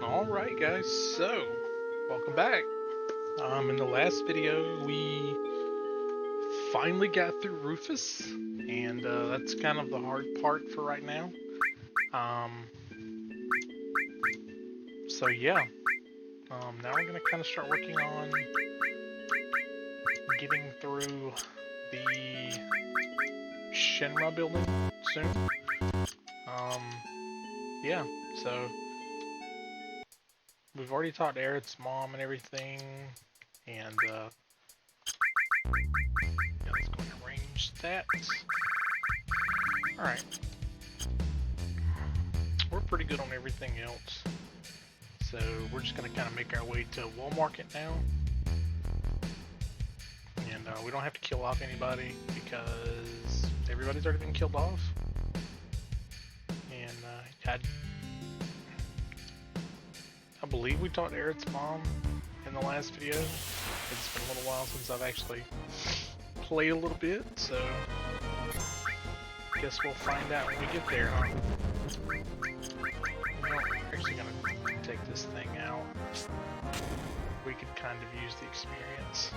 Alright guys, so welcome back. In the last video we finally got through Rufus, and that's kind of the hard part for right now. Um, so yeah, now we're gonna kind of start working on getting through the Shinra building soon. Yeah, so we've already talked to Eric's mom and everything, and yeah, let's go and arrange that. Alright. We're pretty good on everything else. So we're just going to kind of make our way to Walmart now. And we don't have to kill off anybody because everybody's already been killed off. And I believe we talked to Eric's mom in the last video. It's been a little while since I've actually played a little bit, so guess we'll find out when we get there, huh? We're actually gonna take this thing out. We could kind of use the experience.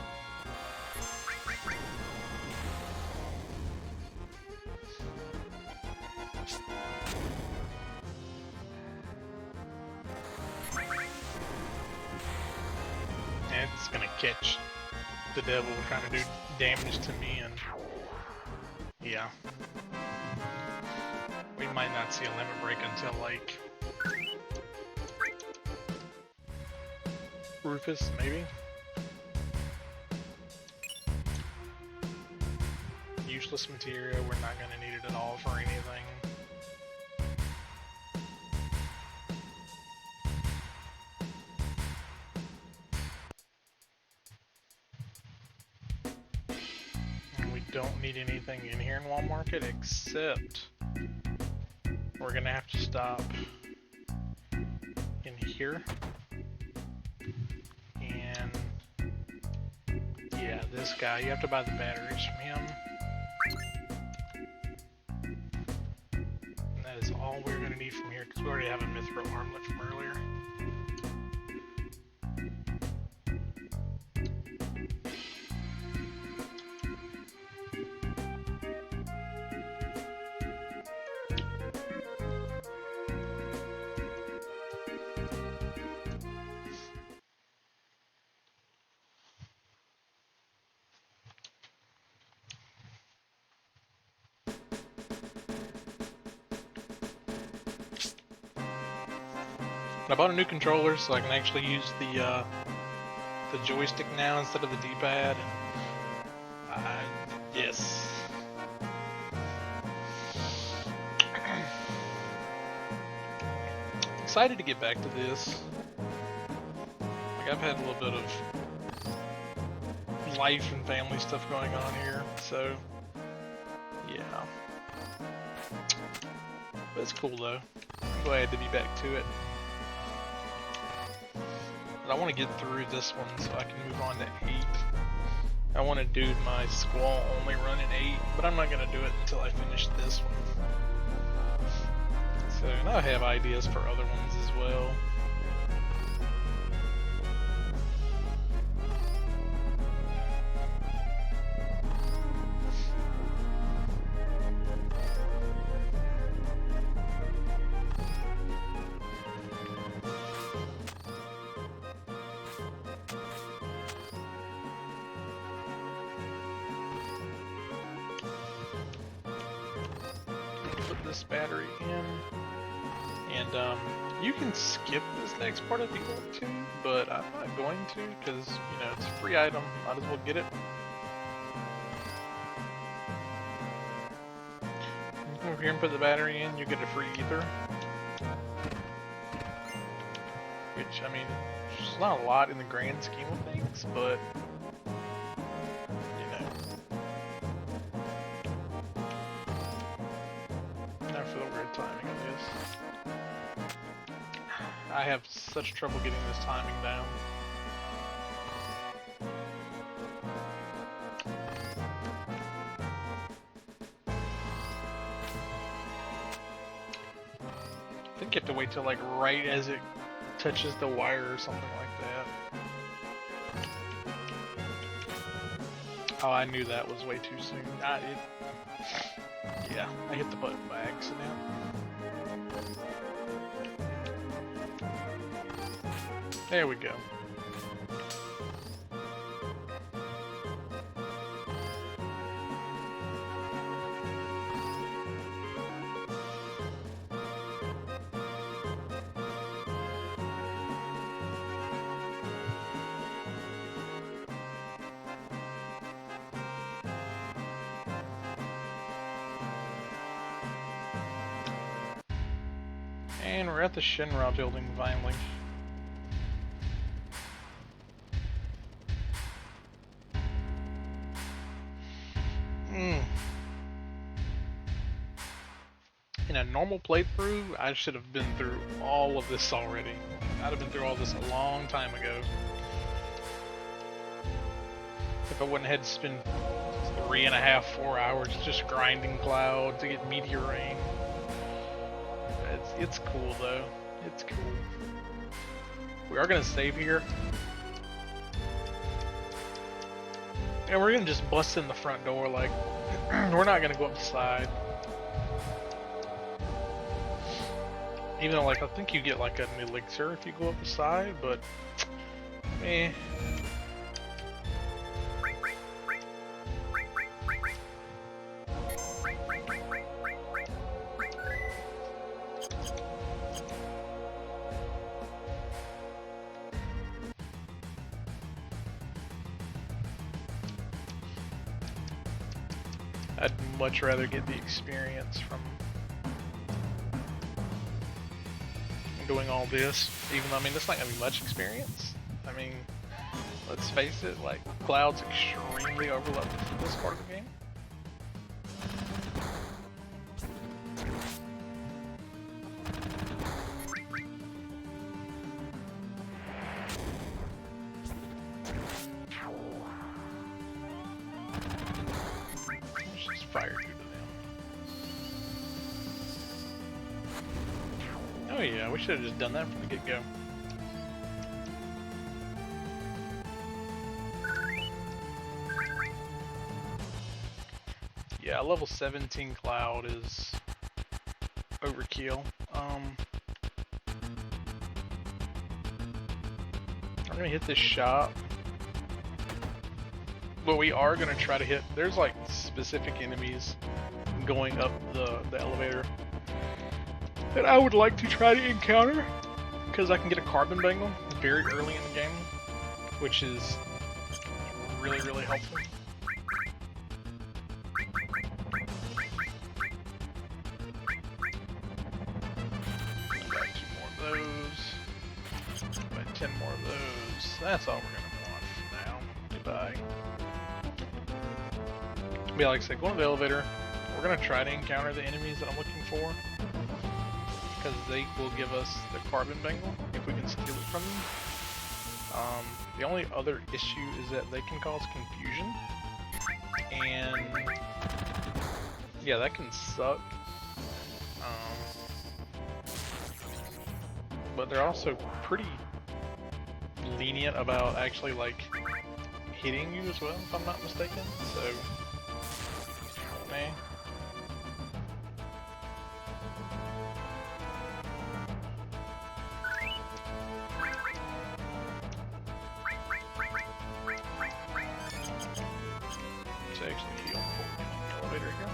And it's gonna catch the devil trying to do damage to me, and yeah. We might not see a limit break until like Rufus, maybe? Useless materia, we're not going to need it at all for anything. And we don't need anything in here in Walmart except we're going to have to stop in here. And yeah, this guy, you have to buy the batteries from him. And that is all we're going to need from here because we already have a mithril armlet from earlier. I bought a new controller so I can actually use the joystick now instead of the D-pad. Yes. Excited to get back to this. Like, I've had a little bit of life and family stuff going on here, so yeah. But it's cool though. I'm glad to be back to it. But I want to get through this one so I can move on to 8. I want to do my squall only run in 8, but I'm not going to do it until I finish this one. So, and I have ideas for other ones as well. Put this battery in, and you can skip this next part if you want to, but I'm not going to because, you know, it's a free item, might as well get it. You come over here and put the battery in, you get a free ether, which, I mean, it's not a lot in the grand scheme of things, but for the weird timing of this. I have such trouble getting this timing down. I think you have to wait till like right as it touches the wire or something like that. Oh, I knew that was way too soon. Yeah, I hit the button by accident. There we go. And we're at the Shinra building finally. In a normal playthrough, I should have been through all of this already. I'd have been through all this a long time ago. If I wouldn't have had to spend 3.5, 4 hours just grinding cloud to get meteor rain. It's cool though. It's cool. We are gonna save here. And we're gonna just bust in the front door, like, we're not gonna go up the side. Even though, like, I think you get like an elixir if you go up the side, but, eh. I'd much rather get the experience from doing all this, even though, I mean, it's not gonna be much experience. I mean, let's face it, like, Cloud's extremely overlooked for this part of the game. Fire due to them. Oh yeah, we should have just done that from the get-go. Yeah, level 17 Cloud is overkill. I'm gonna hit this shop. But we are gonna try to hit, there's like specific enemies going up the elevator that I would like to try to encounter, because I can get a carbon bangle very early in the game, which is really, really helpful. Back 2 more of those, about 10 more of those. That's all we're gonna want for now. Goodbye. Yeah, like I said, go on the elevator. We're gonna try to encounter the enemies that I'm looking for, because they will give us the carbon bangle if we can steal it from them. The only other issue is that they can cause confusion, and yeah, that can suck. But they're also pretty lenient about actually like hitting you as well, if I'm not mistaken. So. Me. To actually heal before we get on the elevator here.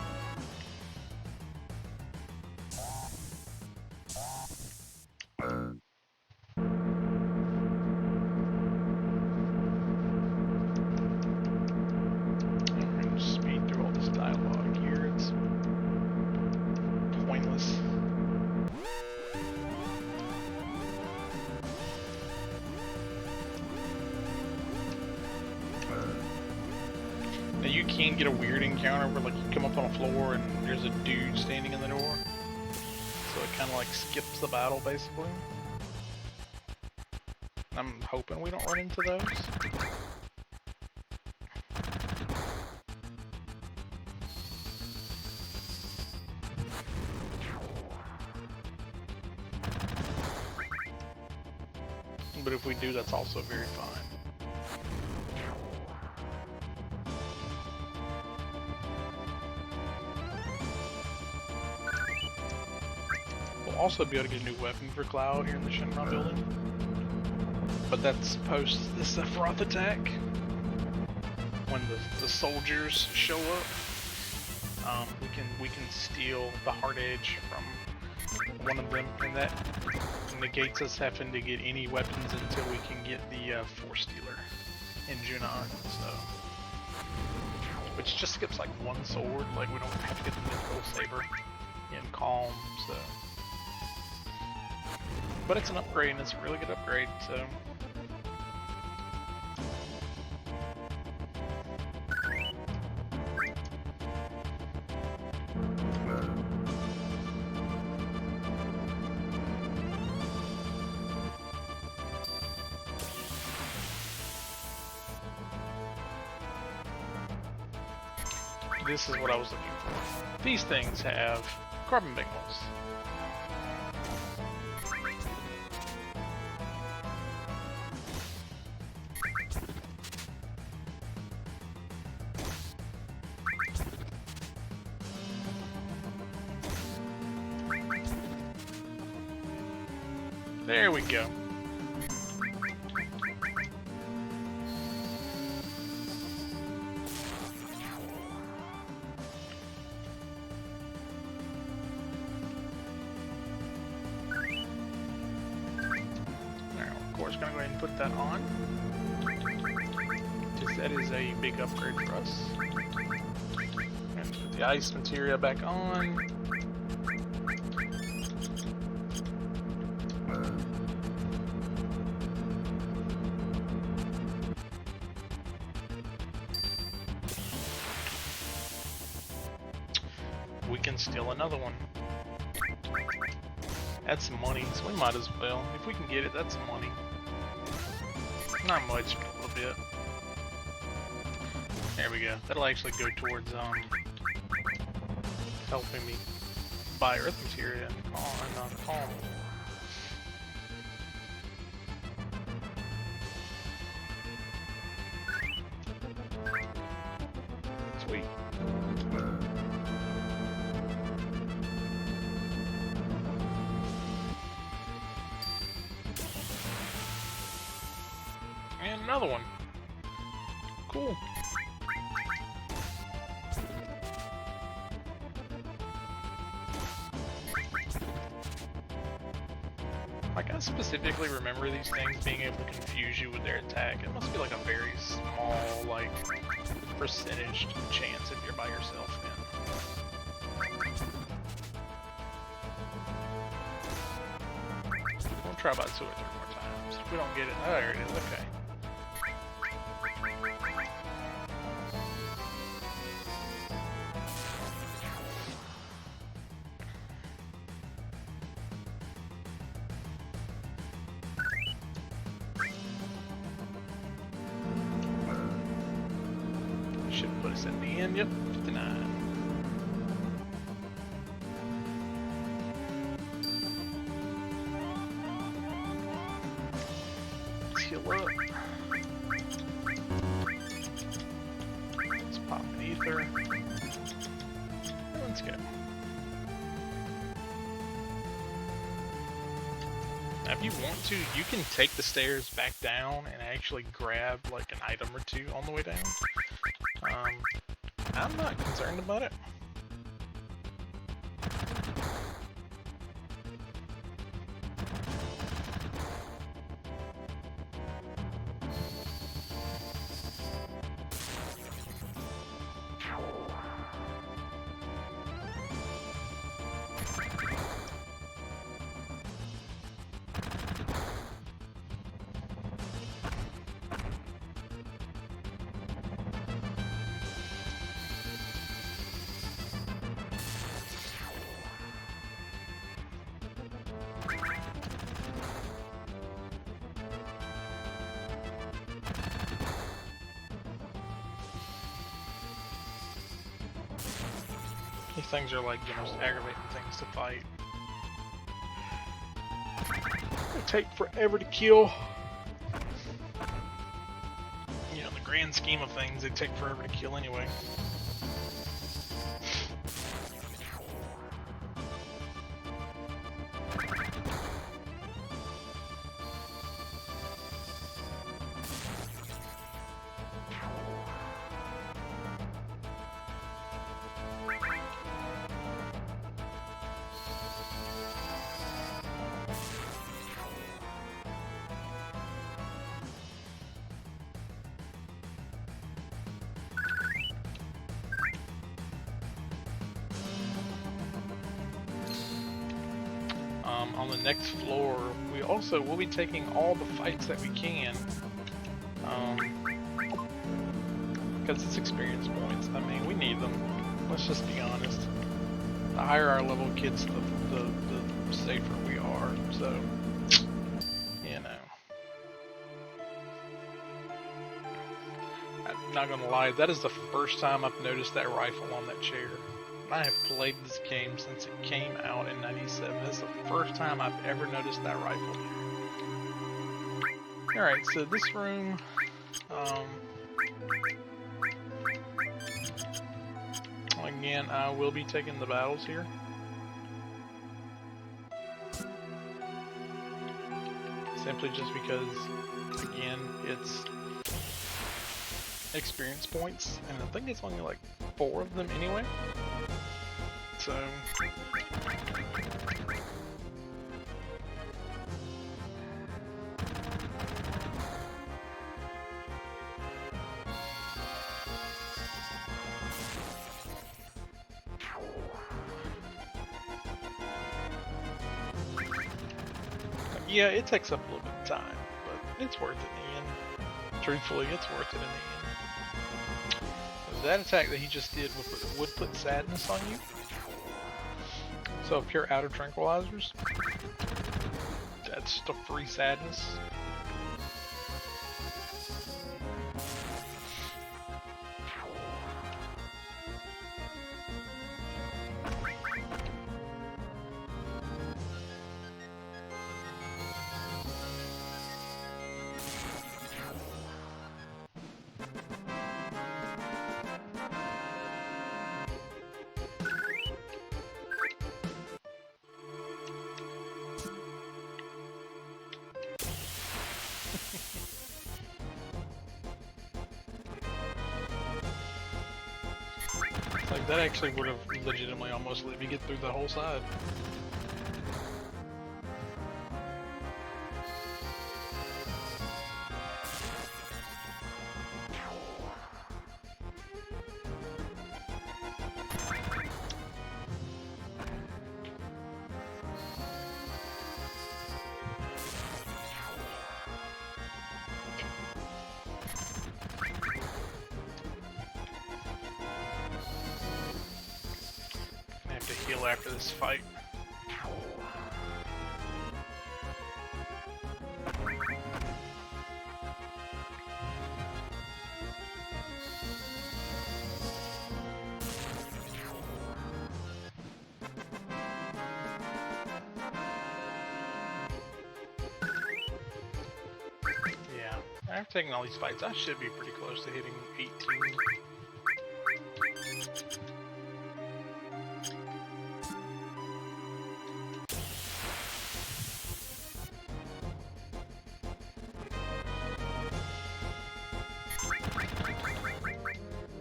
Now you can get a weird encounter where like you come up on a floor and there's a dude standing in the door. So it kind of like skips the battle basically. I'm hoping we don't run into those. but if we do, that's also very fine. We'll also be able to get a new weapon for Cloud here in the Shinra building. But that's post the Sephiroth attack. When the soldiers show up, we can steal the Heart Edge from one of them, and that negates us having to get any weapons until we can get the Force Stealer in Junon. So, which just skips like one sword. Like we don't have to get the Mythical Saber in Calm. So, but it's an upgrade, and it's a really good upgrade. So. This is what I was looking for. These things have carbon bangles. There we go. Gonna go ahead and put that on, because that is a big upgrade for us. And put the ice materia back on. We can steal another one. That's some money, so we might as well. If we can get it, that's some money. Not much, but a little bit. There we go. That'll actually go towards helping me buy earth materia and calm. Sweet. And another one. Cool. Like, I specifically remember these things being able to confuse you with their attack. It must be like a very small, like, percentage chance if you're by yourself, man. We'll try about 2 or 3 more times. If we don't get it, oh, there it is, okay. Should put us at the end, yep, 59. Let's heal up. Let's pop an ether. Let's go. Now, if you want to, you can take the stairs back down and actually grab like an item or two on the way down. I'm not concerned about it. These things are like the most aggravating things to fight. They take forever to kill. grand scheme of things, they take forever to kill anyway. On the next floor, we also will be taking all the fights that we can, because it's experience points. I mean, we need them. Let's just be honest. The higher our level gets, the safer we are. So, you know, I'm not gonna lie. That is the first time I've noticed that rifle on that chair. I have played this game since it came out in '97. This is the first time I've ever noticed that rifle there. Alright, so this room, again, I will be taking the battles here. Simply just because, again, it's experience points, and I think it's only like 4 of them anyway. So yeah, it takes up a little bit of time, but it's worth it in the end. Truthfully, it's worth it in the end. That attack that he just did would put sadness on you. So if you're out of tranquilizers, that's the free sadness. Like, that actually would have legitimately almost let me get through the whole side. Heal after this fight. Yeah, after taking all these fights, I should be pretty close to hitting 18.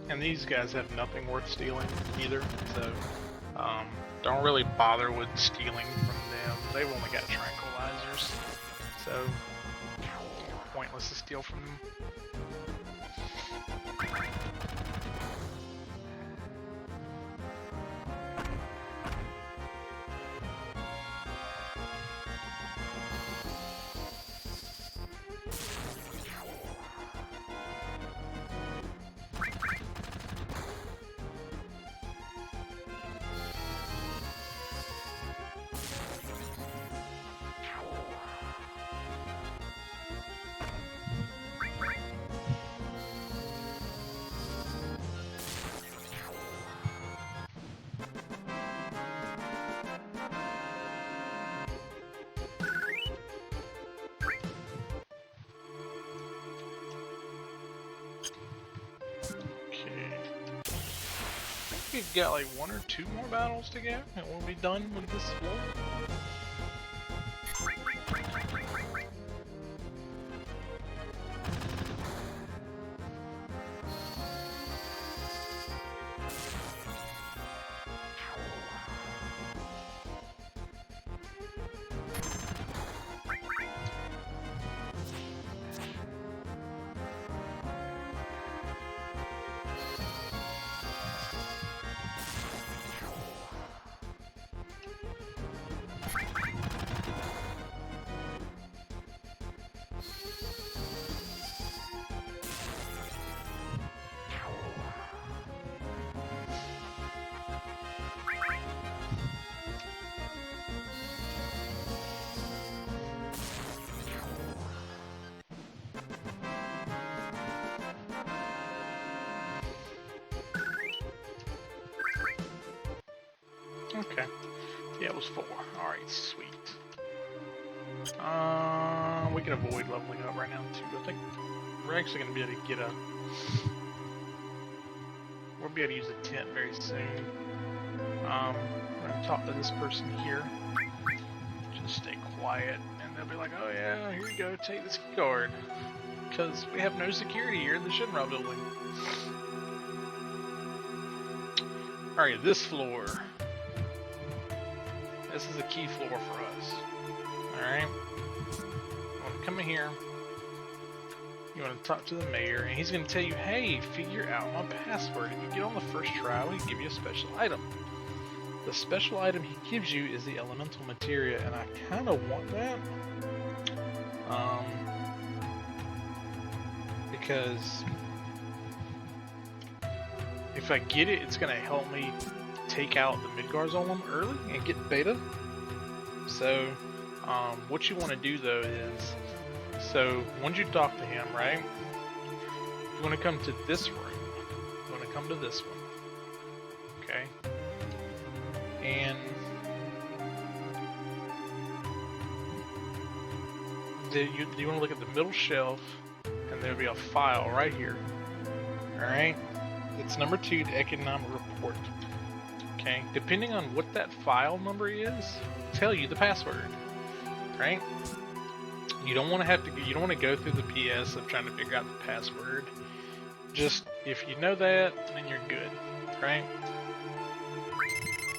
And these guys have nothing worth stealing either, so don't really bother with stealing from them. They've only got tranquilizers, so pointless to steal from them. we've got like 1 or 2 more battles to go, and we'll be done with this floor. Okay. Yeah, it was 4. Alright, sweet. We can avoid leveling up right now too. I think we're actually gonna be able to get a we'll be able to use a tent very soon. I'm gonna talk to this person here. Just stay quiet and they'll be like, oh yeah, here you go, take this key card. Because we have no security here in the Shinra building. Alright, this floor. This is a key floor for us. Alright? You want to come in here. You want to talk to the mayor, and he's going to tell you, hey, figure out my password. If you get on the first trial, he'll give you a special item. The special item he gives you is the elemental materia, and I kind of want that. Because if I get it, it's going to help me take out the Midgar Golem early and get beta. So, what you want to do though is, so once you talk to him, right? You want to come to this room. You want to come to this one. Okay. And you want to look at the middle shelf, and there'll be a file right here. All right. It's number 2, the economic report. Okay, depending on what that file number is, tell you the password, right? You don't want to go through the PS of trying to figure out the password. Just, if you know that, then you're good, right?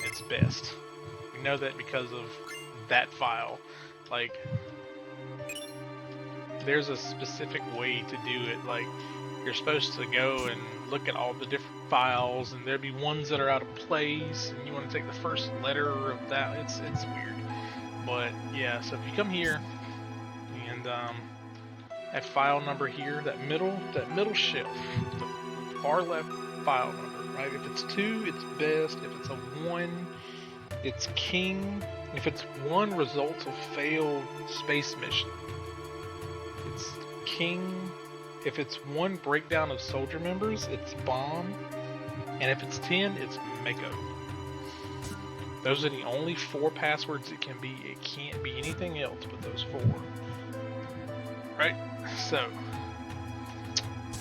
It's best. We know that because of that file. Like, there's a specific way to do it. Like, you're supposed to go and look at all the different files, and there'll be ones that are out of place, and you want to take the first letter of that. It's weird, but yeah. So if you come here, and that file number here, that middle shelf, the far left file number, right? If it's 2, it's best. If it's a 1, it's king. If it's 1, results of failed space mission, it's king. If it's 1, breakdown of soldier members, it's bomb. And if it's 10, it's Mako. Those are the only 4 passwords it can be. It can't be anything else but those 4. Right? So,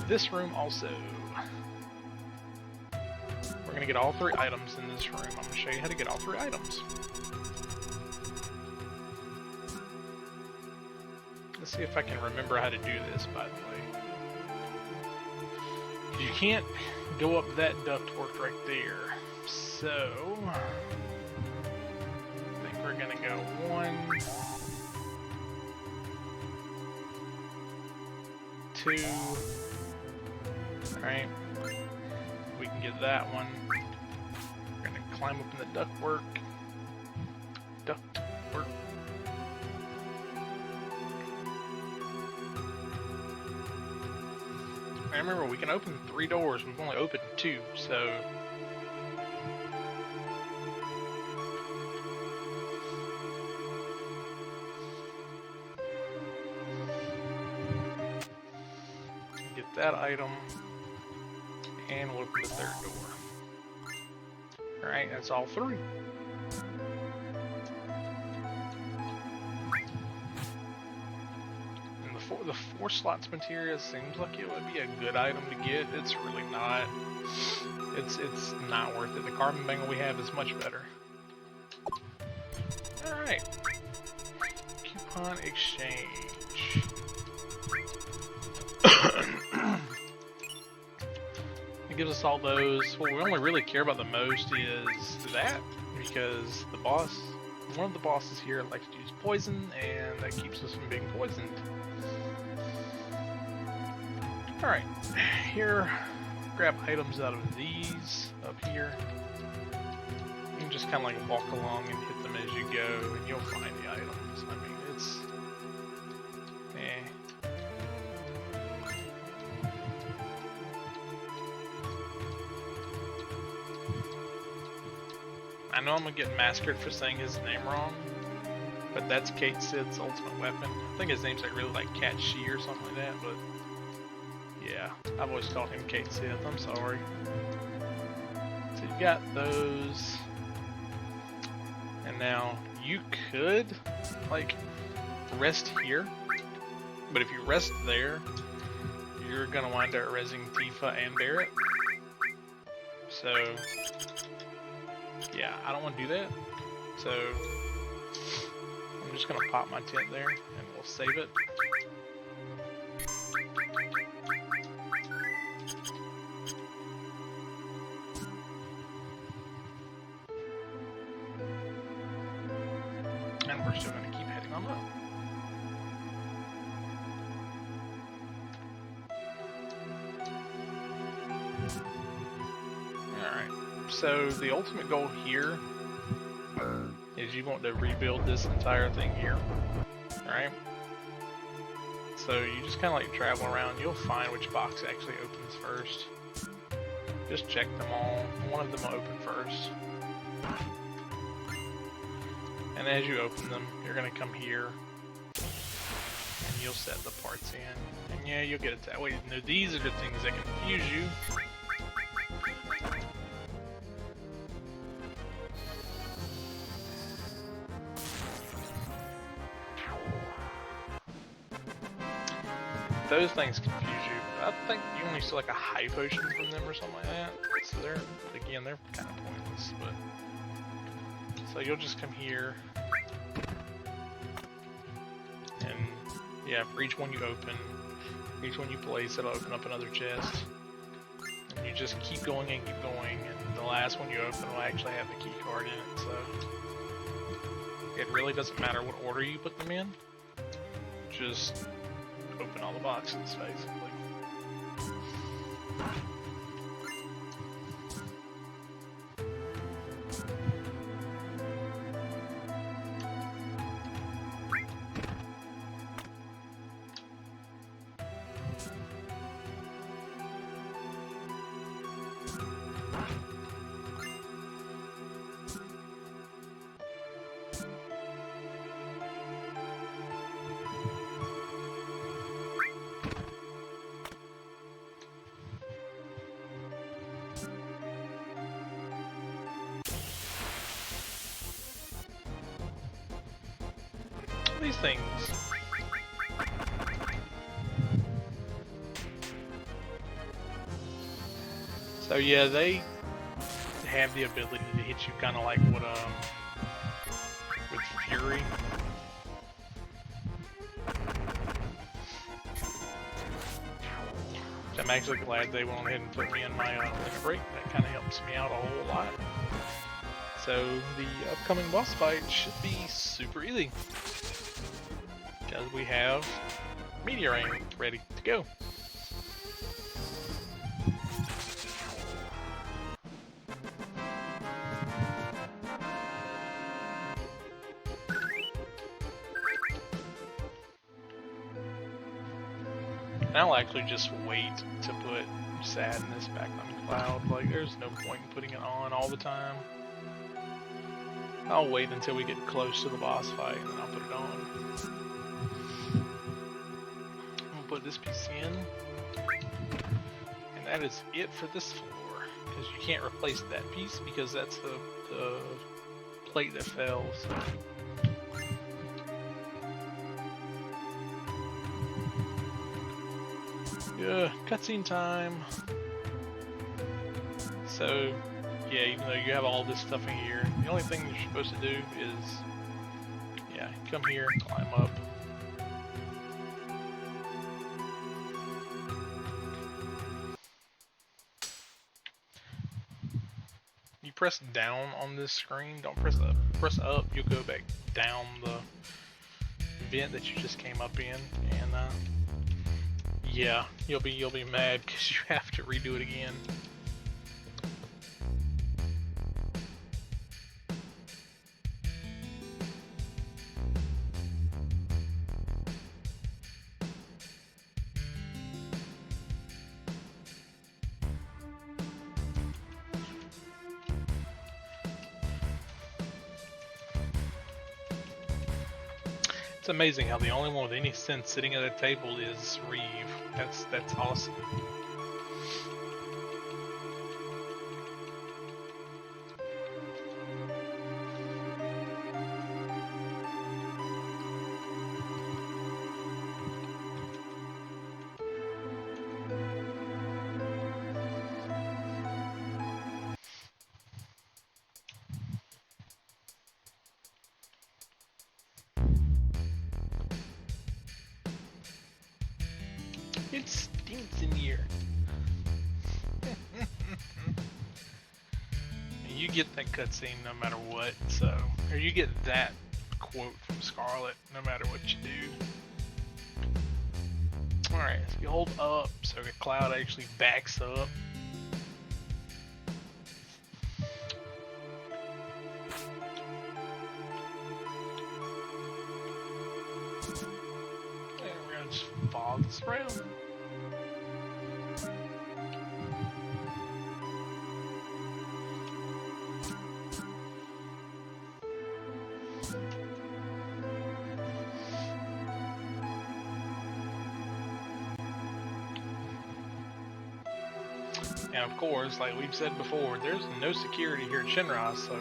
this room also. We're going to get all 3 items in this room. I'm going to show you how to get all 3 items. Let's see if I can remember how to do this, by the way. You can't go up that ductwork right there. So, I think we're going to go 1, 2. Alright. We can get that one. We're going to climb up in the ductwork. Ductwork. And remember, we can open 3 doors. We've only opened 2, so... Get that item, and we'll open the 3rd door. Alright, that's all 3. And the the 4 slots materia seems like it would be a good item to get. It's really not. It's not worth it. The carbon bangle we have is much better. Alright. Coupon exchange. It gives us all those. What we only really care about the most is that, because the boss, one of the bosses here likes to use poison, and that keeps us from being poisoned. Alright, here, grab items out of these up here. You can just kind of like walk along and hit them as you go, and you'll find the items. I mean, it's... I know I'm gonna get massacred for saying his name wrong, but that's Kate Sid's ultimate weapon. I think his name's like really like Cat She or something like that, but yeah, I've always called him Kate Sid. I'm sorry. So you got those, and now you could like rest here, but if you rest there, you're gonna wind up rezzing Tifa and Barret. So yeah, I don't want to do that, so I'm just going to pop my tent there, and we'll save it. And we're still going to keep heading on up. So the ultimate goal here is you want to rebuild this entire thing here, alright? So you just kind of like travel around, you'll find which box actually opens first. Just check them all, one of them will open first. And as you open them, you're going to come here, and you'll set the parts in. And yeah, you'll get it that way. Now, these are the things that confuse you. Those things confuse you. I think you only see like a high potion from them or something like that. So they're, again, they're kind of pointless, but... So you'll just come here. And, yeah, for each one you open, each one you place, it'll open up another chest. And you just keep going and keep going, and the last one you open will actually have the key card in it, so... It really doesn't matter what order you put them in. Just... open all the boxes, basically. These things. So yeah, they have the ability to hit you kind of like what with Fury. Which I'm actually glad they went ahead and put me in my limit break. That kind of helps me out a whole lot. So the upcoming boss fight should be super easy. Because we have Meteor ready to go. And I'll actually just wait to put Sadness back on Cloud. Like, there's no point in putting it on all the time. I'll wait until we get close to the boss fight and then I'll put it on. Put this piece in, and that is it for this floor, because you can't replace that piece because that's the plate that fell. So. Cutscene time. So, yeah, even though you have all this stuff in here, the only thing you're supposed to do is, yeah, come here, climb up. You press down on this screen, don't press up. Press up, you'll go back down the vent that you just came up in, and yeah, you'll be mad because you have to redo it again. It's amazing how the only one with any sense sitting at a table is Reeve. That's awesome. It stinks in here. You get that cutscene no matter what, so, or you get that quote from Scarlet no matter what you do. Alright, so you hold up so the cloud actually backs up. And we're gonna just follow this around. And of course, like we've said before, there's no security here at Shinra, so,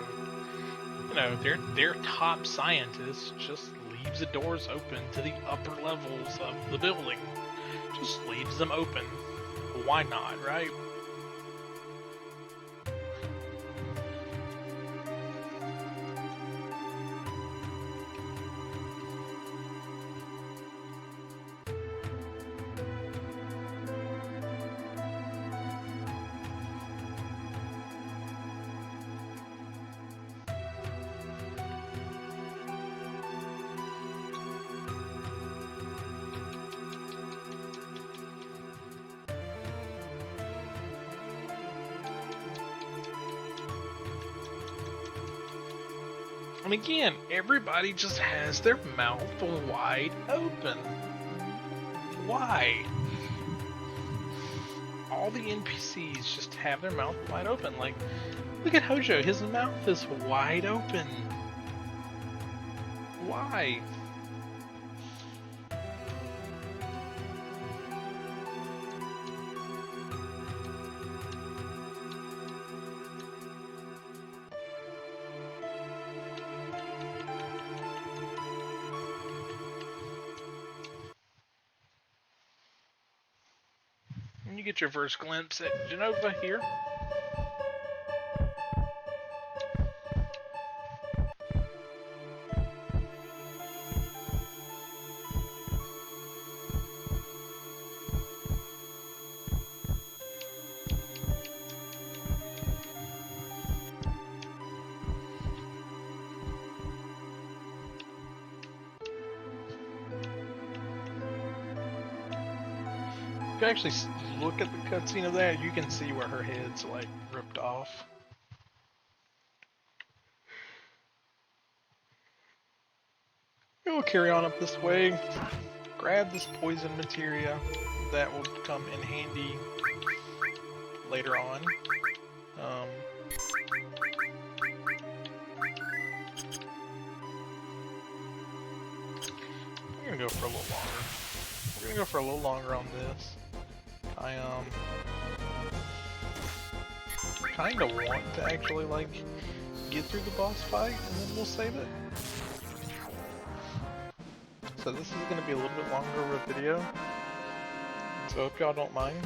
you know, their top scientist just leaves the doors open to the upper levels of the building. Just leaves them open. Why not, right? And again, everybody just has their mouth wide open. Why? All the NPCs just have their mouth wide open. Like, look at Hojo, his mouth is wide open. Why? You get your first glimpse at Genova here. If you actually look at the cutscene of that, you can see where her head's like ripped off. We'll carry on up this way. Grab this poison materia. That will come in handy later on. We're gonna go for a little longer. We're gonna go for a little longer on this. I kind of want to actually like get through the boss fight and then we'll save it. So this is going to be a little bit longer of a video. So hope y'all don't mind.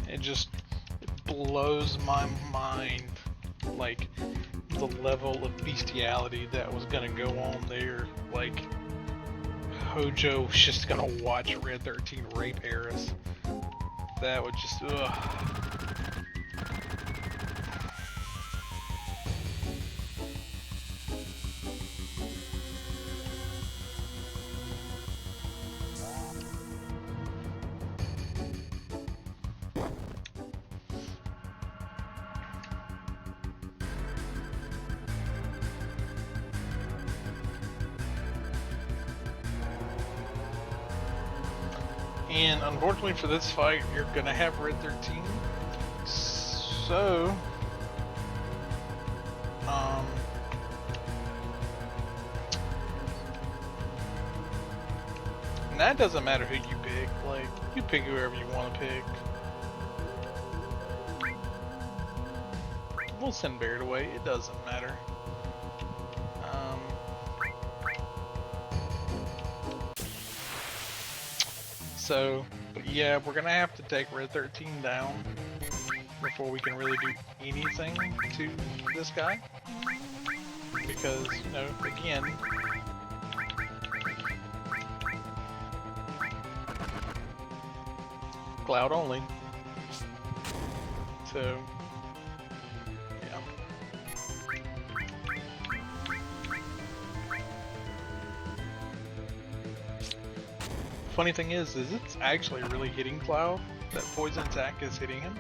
It just blows my mind, like, the level of bestiality that was gonna go on there. Like, Hojo was just gonna watch Red 13 rape Eris. That would just, ugh. And unfortunately for this fight, you're gonna have Red 13. So, and that doesn't matter who you pick. Like, you pick whoever you want to pick. We'll send Barrett away. It doesn't matter. So, yeah, we're gonna have to take Red 13 down before we can really do anything to this guy. Because, you know, again, cloud only. So, yeah. Funny thing is it's actually really hitting Cloud. That poison attack is hitting him.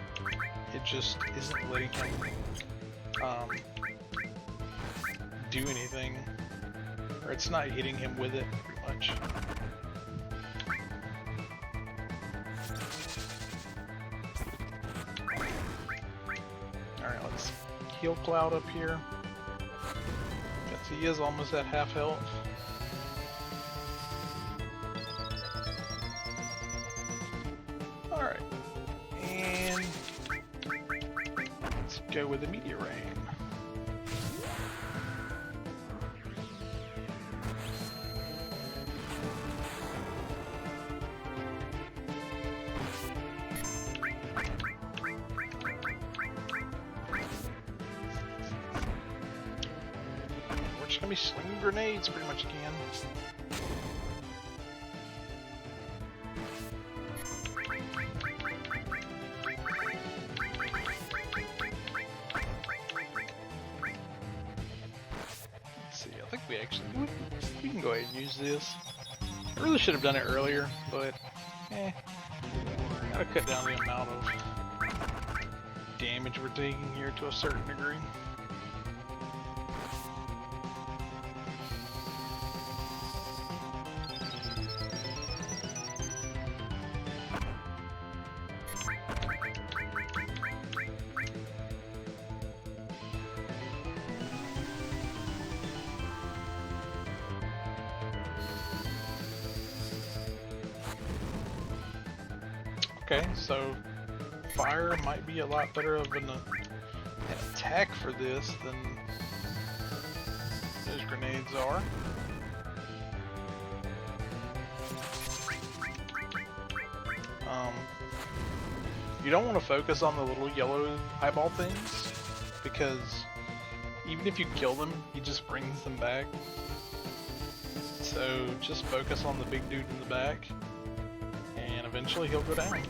It just isn't letting him do anything, or it's not hitting him with it pretty much. Alright, let's heal Cloud up here. Because he is almost at half health. Alright, and let's go with Immediate Rain. We're just gonna be slinging grenades pretty much again. We can go ahead and use this. I really should have done it earlier, but gotta cut down the amount of damage we're taking here to a certain degree. Okay, so fire might be a lot better of an attack for this than those grenades are. You don't want to focus on the little yellow eyeball things, because even if you kill them, he just brings them back. So just focus on the big dude in the back, and eventually he'll go down.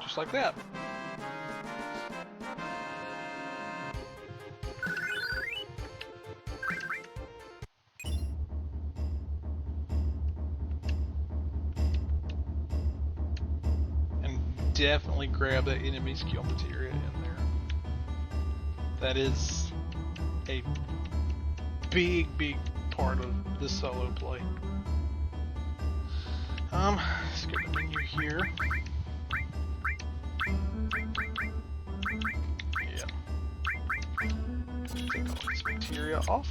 Just like that. And definitely grab that enemy skill materia in there. That is a big part of the solo play. Let's get the menu here. Yeah. Take all this materia off.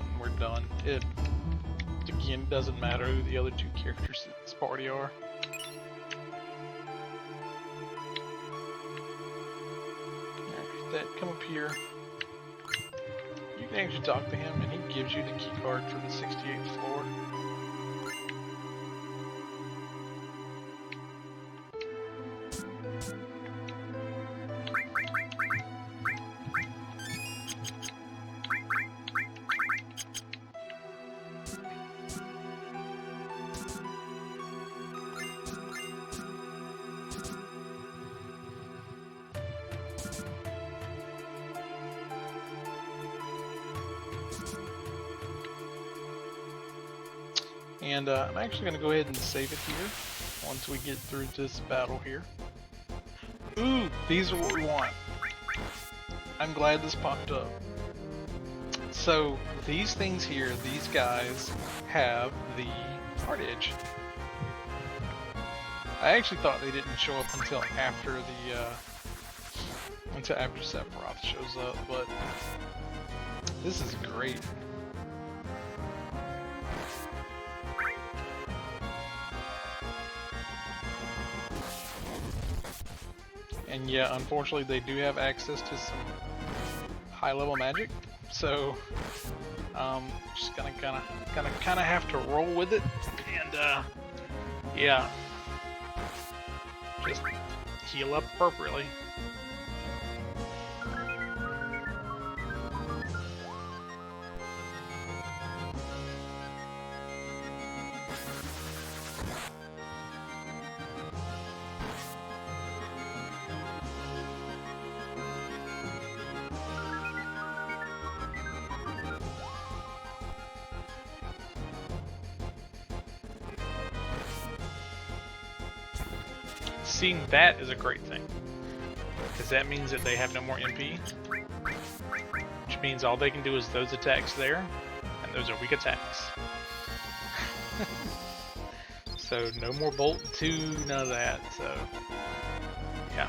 And we're done. It, again, doesn't matter who the other two characters in this party are. Alright, that come up here. You can actually talk to him and he gives you the key card for the 68th floor. And I'm actually going to go ahead and save it here once we get through this battle here. Ooh, these are what we want. I'm glad this popped up. So these things here, these guys have the hard edge. I actually thought they didn't show up until after Sephiroth shows up, but this is great. And yeah, unfortunately they do have access to some high-level magic, so just gonna kind of have to roll with it, and yeah, just heal up appropriately. Seeing that is a great thing, because that means that they have no more MP, which means all they can do is those attacks there, and those are weak attacks. So no more Bolt 2, none of that, so yeah.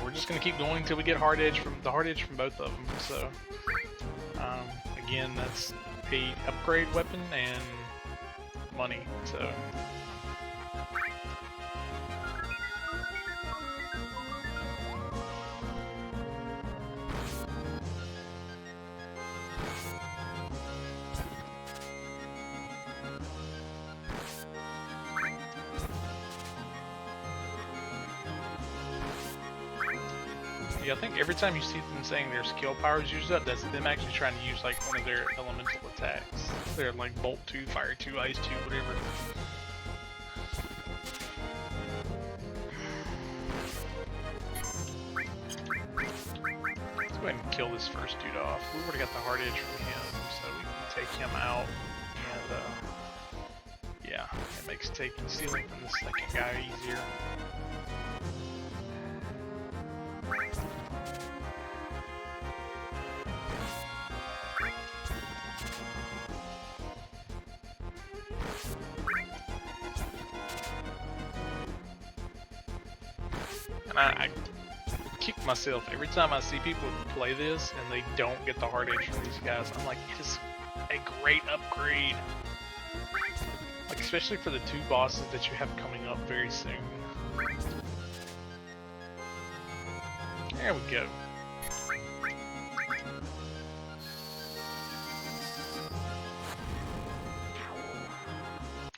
We're just gonna keep going until we get hard edge from both of them. So again, that's a upgrade weapon and money. So yeah, I think every time you see them saying their skill powers used up, that's them actually trying to use like one of their elemental attacks. They're like Bolt 2, Fire 2, Ice 2, whatever. Let's go ahead and kill this first dude off. We would've got the hard edge from him, so we can take him out. And yeah, it makes stealing from the second guy easier. And I kick myself every time I see people play this and they don't get the hard edge from these guys. I'm like, it is a great upgrade. Like, especially for the two bosses that you have coming up very soon. There we go.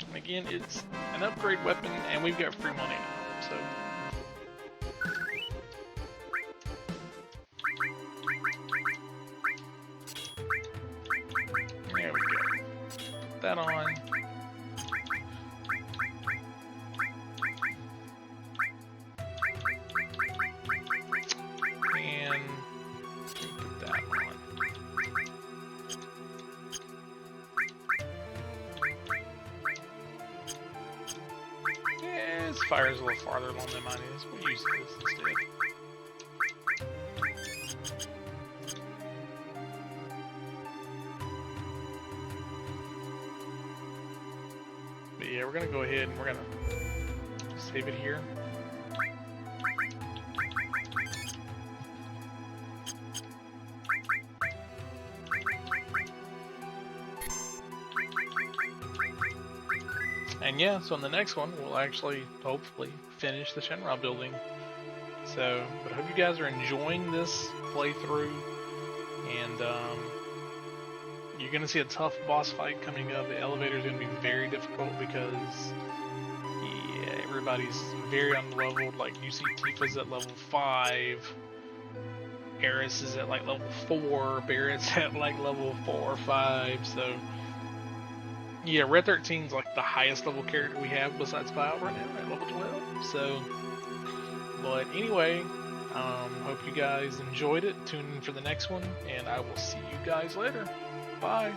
And again, it's an upgrade weapon and we've got free money now, so that on. And put that on. Yeah, his fire's a little farther along than mine is. We'll use this instead. But yeah, we're gonna go ahead and we're gonna save it here. And yeah, so in the next one, we'll actually, hopefully, finish the Shenron building. So, but I hope you guys are enjoying this playthrough, and you're going to see a tough boss fight coming up. The elevator is going to be very difficult because, yeah, everybody's very unleveled. Like, you see Tifa's at level 5, Eris is at like level 4, Barrett's at like level 4 or 5, so... Yeah, Red 13's like the highest level character we have besides Pyle right now at level 12. So, but anyway, hope you guys enjoyed it. Tune in for the next one, and I will see you guys later. Bye.